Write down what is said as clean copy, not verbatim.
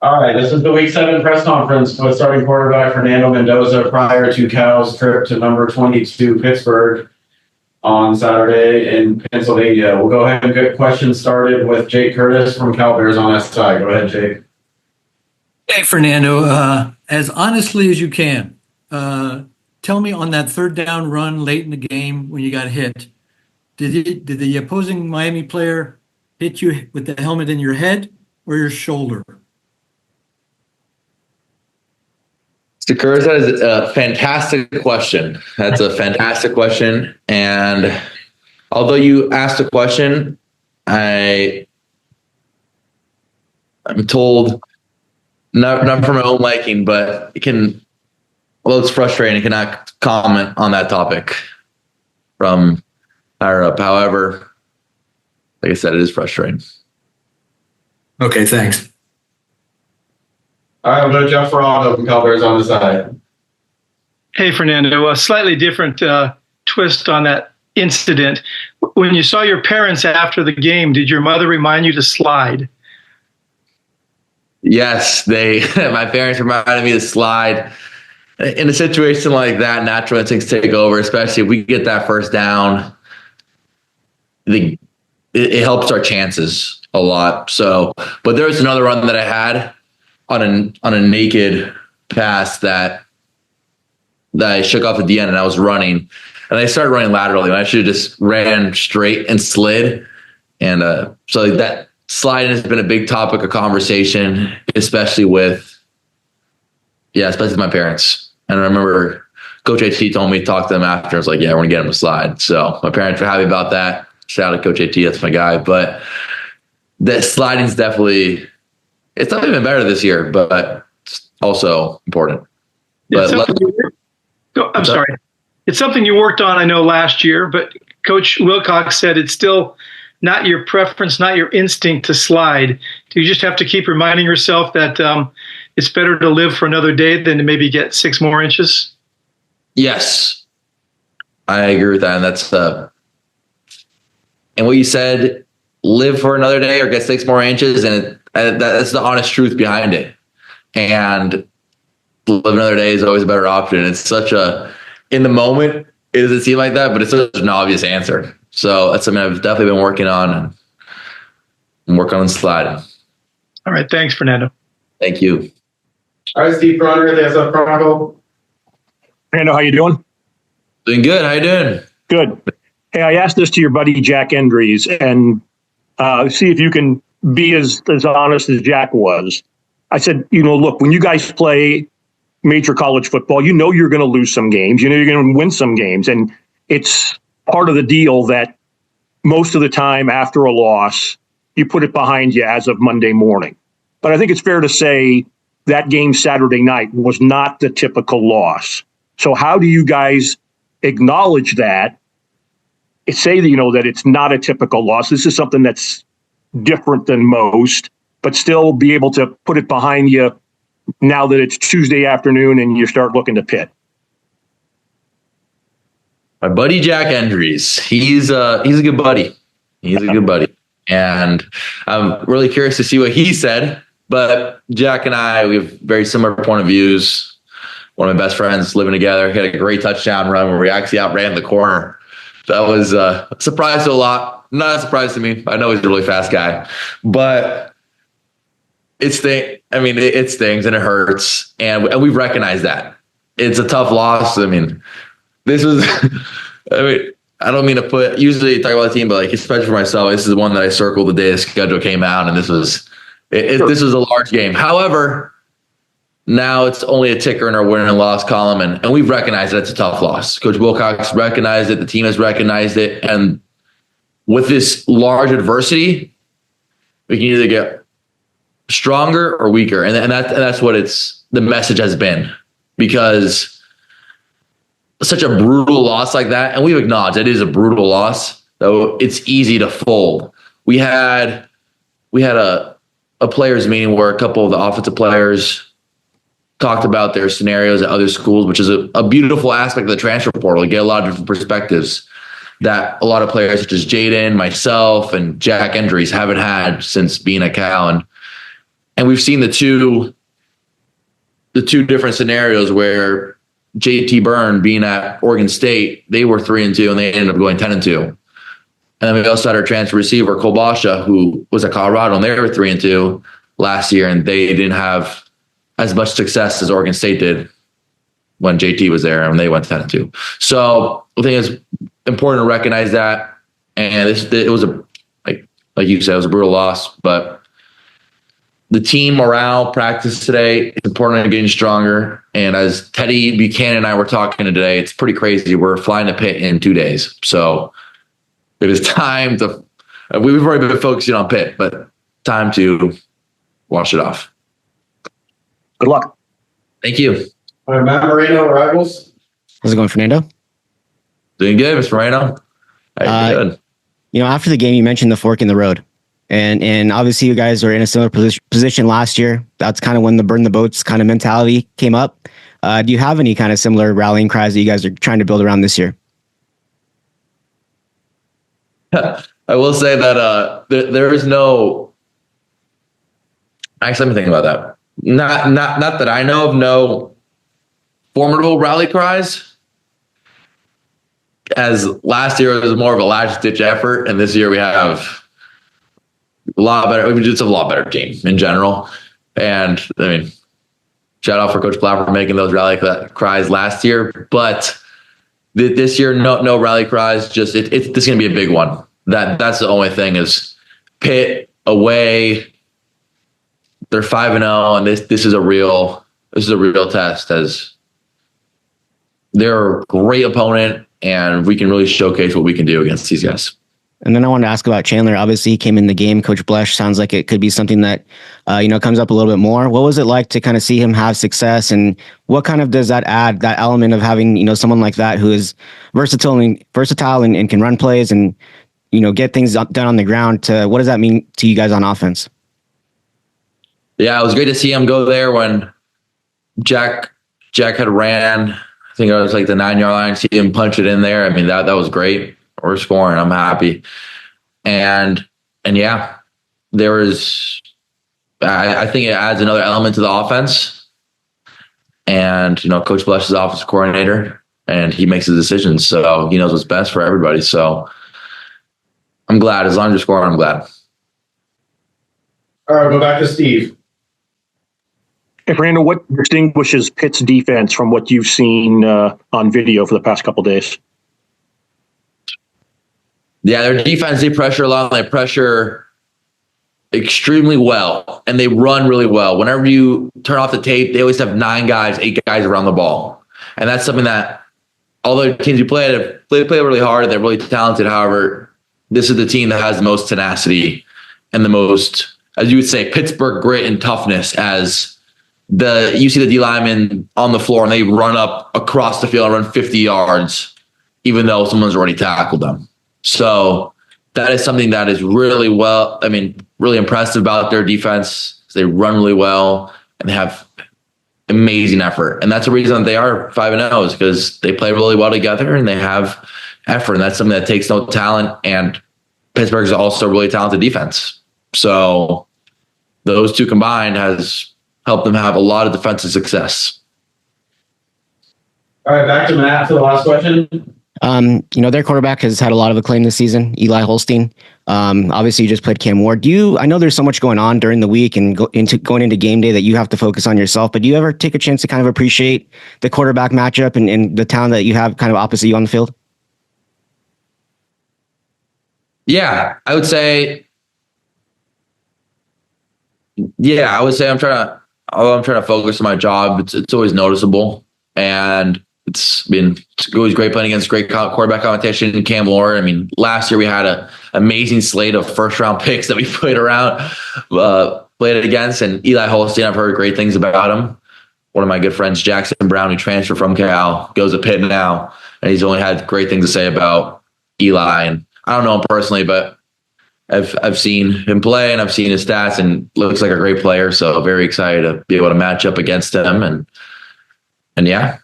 All right, this is the Week 7 press conference with starting quarterback Fernando Mendoza prior to Cal's trip to number 22 Pittsburgh on Saturday in Pennsylvania. We'll go ahead and get questions started with Jake Curtis from Cal Bears on SI. Go ahead, Jake. Hey, Fernando, as honestly as you can, tell me on that third down run late in the game when you got hit, did the opposing Miami player hit you with the helmet in your head or your shoulder? Mr. Kurz, that is a fantastic question. That's a fantastic question. And although you asked a question, I'm told, not for my own liking, but although it's frustrating, I cannot comment on that topic from higher up. However, like I said, it is frustrating. Okay, thanks. All right, we'll go to Jeff Ferrano from Cal Bears on the side. Hey, Fernando, a slightly different twist on that incident. When you saw your parents after the game, did your mother remind you to slide? Yes, my parents reminded me to slide. In a situation like that, natural instincts take over, especially if we get that first down. It helps our chances a lot. So, but there was another run that I had on a naked pass that I shook off at the end, and I was running, and I started running laterally, and I should have just ran straight and slid. And so that sliding has been a big topic of conversation, especially with my parents. And I remember Coach AT told me to talk to them after. I was like, yeah, we're gonna get him to slide. So my parents were happy about that. Shout out to Coach AT, that's my guy. But that sliding is definitely, it's not even better this year, but it's also important. I'm sorry. It's something you worked on, I know, last year, but Coach Wilcox said it's still not your preference, not your instinct to slide. Do you just have to keep reminding yourself that it's better to live for another day than to maybe get 6 more inches? Yes, I agree with that. And that's and what you said, live for another day or get 6 more inches. And that's the honest truth behind it. And live another day is always a better option. It's in the moment, it doesn't seem like that, but it's such an obvious answer. So that's something I've definitely been working on and work on sliding. All right. Thanks, Fernando. Thank you. All right, Steve Bronner, there's a Chronicle. Fernando, how you doing? Doing good. How you doing? Good. Hey, I asked this to your buddy Jack Endries, and see if you can be as honest as Jack was. I said, look, when you guys play major college football, you're going to lose some games. You're going to win some games. And it's part of the deal that most of the time after a loss, you put it behind you as of Monday morning. But I think it's fair to say that game Saturday night was not the typical loss. So how do you guys acknowledge that? Say that, that it's not a typical loss. This is something that's different than most, but still be able to put it behind you now that it's Tuesday afternoon and you start looking to Pitt. My buddy Jack Endries, he's a good buddy. He's a good buddy. And I'm really curious to see what he said. But Jack and I, we have very similar point of views. One of my best friends living together. He had a great touchdown run where we actually outran the corner. That was a surprise to a lot. Not a surprise to me. I know he's a really fast guy. But it stings and it hurts. And we've recognized that. It's a tough loss. This was, I don't mean to usually talk about the team, but especially for myself, this is one that I circled the day the schedule came out, and this was a large game. However, now it's only a ticker in our win and loss column, and we've recognized that it's a tough loss. Coach Wilcox recognized it. The team has recognized it. And with this large adversity, we can either get stronger or weaker. And that's what the message has been, because such a brutal loss like that, and we've acknowledged it is a brutal loss, though it's easy to fold. We had a players meeting where a couple of the offensive players talked about their scenarios at other schools, which is a beautiful aspect of the transfer portal. You get a lot of different perspectives that a lot of players such as Jaden, myself, and Jack Endries haven't had since being at Cal. And And we've seen the two different scenarios where JT Byrne being at Oregon State, they were 3-2 and they ended up going 10-2. And then we also had our transfer receiver, Kolbasha, who was at Colorado, and they were 3-2 last year, and they didn't have as much success as Oregon State did when JT was there, and they went 10-2. So I think it's important to recognize that. And it was like you said, it was a brutal loss, but the team morale practice today is important and getting stronger. And as Teddy Buchanan and I were talking today, it's pretty crazy. We're flying to Pitt in 2 days. So it is time to, we've already been focusing on Pitt, but time to wash it off. Good luck. Thank you. All right, Matt Moreno, Rivals. How's it going, Fernando? Doing good, Mr. Moreno. How you doing? After the game, you mentioned the fork in the road. And obviously you guys were in a similar position last year. That's kind of when the burn the boats kind of mentality came up. Do you have any kind of similar rallying cries that you guys are trying to build around this year? I will say that there is no. Actually, let me think about that. Not that I know of, no formidable rally cries. As last year it was more of a last ditch effort, and this year we have a lot better. It's a lot better team in general, and I mean, shout out for Coach Platt for making those rally cries last year. But this year, no rally cries. Just this is going to be a big one. That's the only thing is Pitt away. They're 5-0, and this is a real test, as they're a great opponent, and we can really showcase what we can do against these guys. And then I wanted to ask about Chandler. Obviously, he came in the game. Coach Blesh sounds like it could be something that comes up a little bit more. What was it like to kind of see him have success, and what kind of does that add, that element of having someone like that who is versatile and can run plays and get things done on the ground? To what does that mean to you guys on offense? Yeah, it was great to see him go there when Jack had ran. I think it was like the 9-yard line. See him punch it in there. I mean, that was great. We're scoring. I'm happy. And yeah, there is. I think it adds another element to the offense. And Coach Blesh is the offensive coordinator, and he makes the decisions, so he knows what's best for everybody. So I'm glad. As long as you're scoring, I'm glad. All right, go back to Steve. Hey, Fernando, what distinguishes Pitt's defense from what you've seen on video for the past couple of days? Yeah, their defense, they pressure a lot. They pressure extremely well, and they run really well. Whenever you turn off the tape, they always have 9 guys, 8 guys around the ball. And that's something that all the teams you play at, they play really hard. They're really talented. However, this is the team that has the most tenacity and the most, as you would say, Pittsburgh grit and toughness. As you see the D linemen on the floor and they run up across the field and run 50 yards, even though someone's already tackled them. So that is something that is really really impressive about their defense. They run really well and they have amazing effort. And that's the reason that they are 5-0, is because they play really well together and they have effort. And that's something that takes no talent. And Pittsburgh is also a really talented defense. So those two combined has helped them have a lot of defensive success. All right, back to Matt for the last question. Their quarterback has had a lot of acclaim this season, Eli Holstein. Obviously, you just played Cam Ward. I know there's so much going on during the week and going into game day that you have to focus on yourself, but do you ever take a chance to kind of appreciate the quarterback matchup and the talent that you have kind of opposite you on the field? Yeah, I would say I'm trying to focus on my job. It's always noticeable, and it's always great playing against great quarterback competition. Cam Ward. I mean, last year we had an amazing slate of first-round picks that we played against, and Eli Holstein, I've heard great things about him. One of my good friends, Jackson Brown, who transferred from Cal, goes to Pitt now, and he's only had great things to say about Eli. And I don't know him personally, but I've seen him play and I've seen his stats, and looks like a great player. So very excited to be able to match up against him, and yeah.